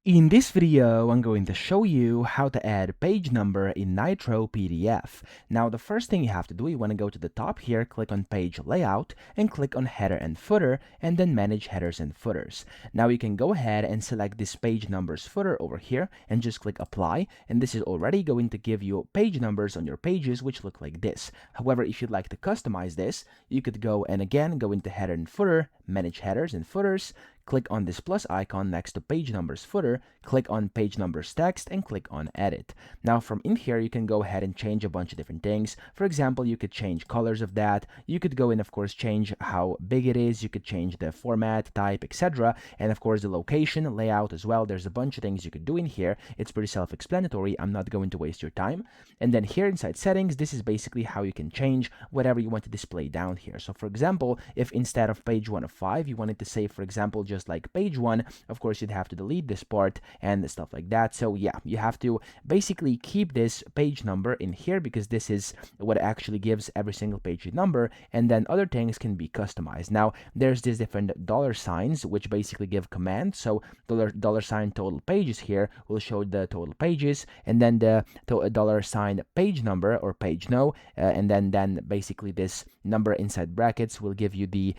In this video, I'm going to show you how to add page number in Nitro PDF. Now, the first thing you have to do, you want to go to the top here, click on Page Layout, and click on Header and Footer, and then Manage Headers and Footers. Now, you can go ahead and select this page numbers footer over here, and just click Apply, and this is already going to give you page numbers on your pages, which look like this. However, if you'd like to customize this, you could go and again go into Header and Footer, Manage Headers and Footers, click on this plus icon next to page numbers footer, click on page numbers text, and click on edit. Now from in here, you can go ahead and change a bunch of different things. For example, you could change colors of that. You could go and of course change how big it is. You could change the format, type, etc. And of course the location, layout as well. There's a bunch of things you could do in here. It's pretty self-explanatory. I'm not going to waste your time. And then here inside settings, this is basically how you can change whatever you want to display down here. So for example, if instead of page 1 of 5, you wanted to say, for example, just like page 1, of course you'd have to delete this part and stuff like that. So yeah, you have to basically keep this page number in here because this is what actually gives every single page a number, and then other things can be customized. Now there's these different dollar signs which basically give commands. So dollar sign total pages here will show the total pages, and then the dollar sign page number or page no, and then basically this number inside brackets will give you the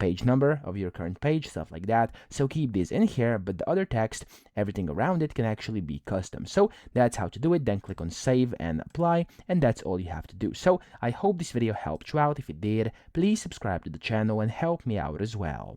page number of your current page, stuff like that. So keep these in here, but the other text, everything around it can actually be custom. So that's how to do it. Then click on save and apply, and that's all you have to do. So I hope this video helped you out. If it did, please subscribe to the channel and help me out as well.